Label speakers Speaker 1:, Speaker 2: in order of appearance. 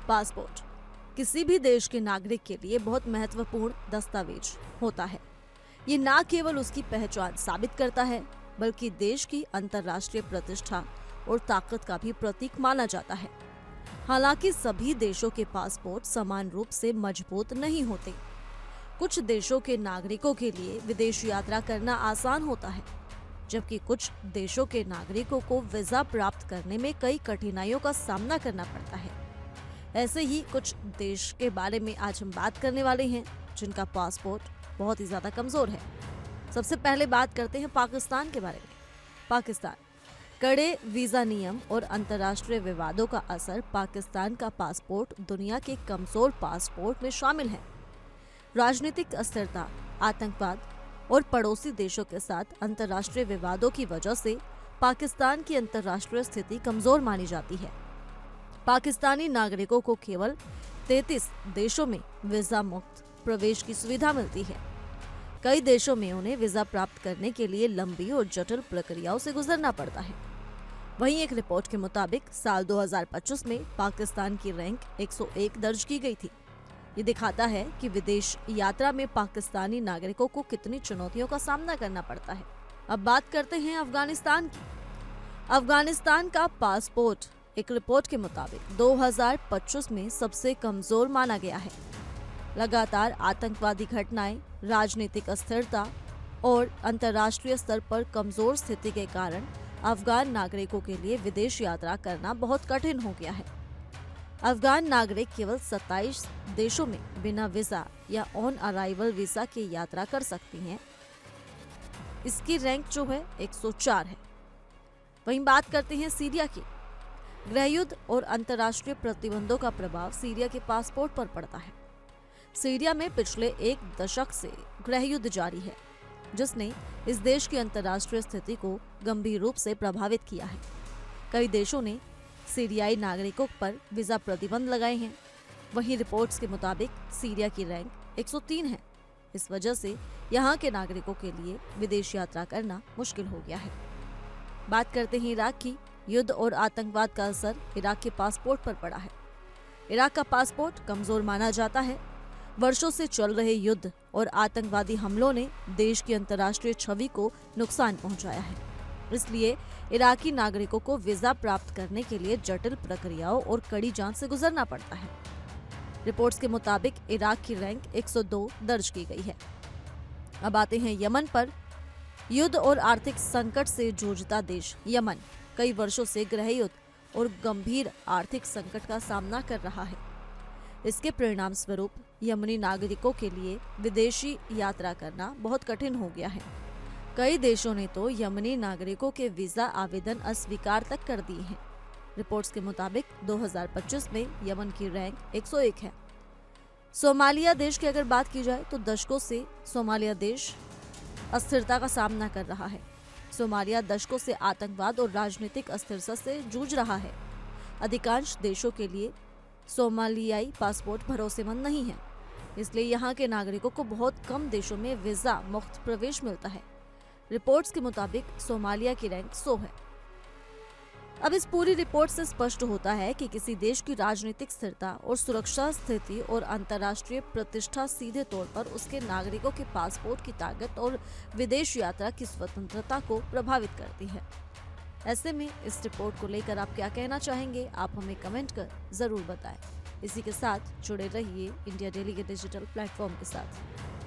Speaker 1: Passport किसी भी देश के नागरिक के लिए बहुत महत्वपूर्ण दस्तावेज होता है। ये न केवल उसकी पहचान साबित करता है, बल्कि देश की अंतर्राष्ट्रीय प्रतिष्ठा और ताकत का भी प्रतीक माना जाता है। हालांकि सभी देशों के पासपोर्ट समान रूप से मजबूत नहीं होते। कुछ देशों के नागरिकों के लिए विदेश यात्रा करना आसान होता है, जबकि कुछ देशों के नागरिकों को वीजा प्राप्त करने में कई कठिनाइयों का सामना करना पड़ता है। ऐसे ही कुछ देश के बारे में आज हम बात करने वाले हैं, जिनका पासपोर्ट बहुत ही ज्यादा कमजोर है। सबसे पहले बात करते हैं पाकिस्तान के बारे में। पाकिस्तान कड़े वीजा नियम और अंतर्राष्ट्रीय विवादों का असर पाकिस्तान का पासपोर्ट दुनिया के कमजोर पासपोर्ट में शामिल है। राजनीतिक अस्थिरता, आतंकवाद और पड़ोसी देशों के साथ अंतर्राष्ट्रीय विवादों की वजह से पाकिस्तान की अंतर्राष्ट्रीय स्थिति कमजोर मानी जाती है। पाकिस्तानी नागरिकों को केवल 33 देशों में वीजा मुक्त प्रवेश की सुविधा मिलती है। कई देशों में उन्हें वीजा प्राप्त करने के लिए लंबी और जटिल प्रक्रियाओं से गुजरना पड़ता है। वहीं एक रिपोर्ट के मुताबिक साल 2025 में पाकिस्तान की रैंक 101 दर्ज की गई थी। ये दिखाता है कि विदेश यात्रा में पाकिस्तानी नागरिकों को कितनी चुनौतियों का सामना करना पड़ता है। अब बात करते हैं अफगानिस्तान की। अफगानिस्तान का पासपोर्ट एक रिपोर्ट के मुताबिक 2025 में सबसे कमजोर माना गया है। लगातार आतंकवादी घटनाएं, राजनीतिक अस्थिरता और अंतर्राष्ट्रीय स्तर पर कमजोर स्थिति के कारण अफगान नागरिकों के लिए विदेश यात्रा करना बहुत कठिन हो गया है। अफगान नागरिक केवल 27 देशों में बिना वीजा या ऑन अराइवल वीजा की यात्रा कर सकती हैं। इसकी रैंक जो है 104 है। वहीं बात करते हैं सीरिया की। गृहयुद्ध और अंतर्राष्ट्रीय प्रतिबंधों का प्रभाव सीरिया के पासपोर्ट पर पड़ता है। सीरिया में पिछले एक दशक से गृहयुद्ध जारी है, जिसने इस देश की अंतर्राष्ट्रीय स्थिति को गंभीर रूप से प्रभावित किया है। कई देशों ने सीरियाई नागरिकों पर वीजा प्रतिबंध लगाए हैं। वहीं रिपोर्ट्स के मुताबिक सीरिया की रैंक 103 है। इस वजह से यहाँ के नागरिकों के लिए विदेश यात्रा करना मुश्किल हो गया है। बात करते हैं इराक की। युद्ध और आतंकवाद का असर इराक के पासपोर्ट पर पड़ा है। इराक का पासपोर्ट कमजोर माना जाता है। वर्षों से चल रहे युद्ध और आतंकवादी हमलों ने देश की अंतर्राष्ट्रीय छवि को नुकसान पहुंचाया है। इसलिए इराकी नागरिकों को वीजा प्राप्त करने के लिए जटिल प्रक्रियाओं और कड़ी जांच से गुजरना पड़ता है। रिपोर्ट्स के मुताबिक इराक की रैंक 102 दर्ज की गई है। अब आते हैं यमन पर। युद्ध और आर्थिक संकट से जूझता देश यमन कई वर्षों से गृहयुद्ध और गंभीर आर्थिक संकट का सामना कर रहा है। इसके परिणाम स्वरूप यमनी नागरिकों के लिए विदेशी यात्रा करना बहुत कठिन हो गया है। कई देशों ने तो यमनी नागरिकों के वीजा आवेदन अस्वीकार तक कर दिए हैं। रिपोर्ट्स के मुताबिक 2025 में यमन की रैंक 101 है। सोमालिया देश की अगर बात की जाए तो दशकों से सोमालिया देश अस्थिरता का सामना कर रहा है। सोमालिया दशकों से आतंकवाद और राजनीतिक अस्थिरता से जूझ रहा है। अधिकांश देशों के लिए सोमालियाई पासपोर्ट भरोसेमंद नहीं है, इसलिए यहाँ के नागरिकों को बहुत कम देशों में वीजा मुक्त प्रवेश मिलता है। रिपोर्ट्स के मुताबिक सोमालिया की रैंक 100 है। अब इस पूरी रिपोर्ट से स्पष्ट होता है कि किसी देश की राजनीतिक स्थिरता और सुरक्षा स्थिति और अंतर्राष्ट्रीय प्रतिष्ठा सीधे तौर पर उसके नागरिकों के पासपोर्ट की ताकत और विदेश यात्रा की स्वतंत्रता को प्रभावित करती है। ऐसे में इस रिपोर्ट को लेकर आप क्या कहना चाहेंगे, आप हमें कमेंट कर जरूर बताएं। इसी के साथ जुड़े रहिए इंडिया डेली के डिजिटल प्लेटफॉर्म के साथ।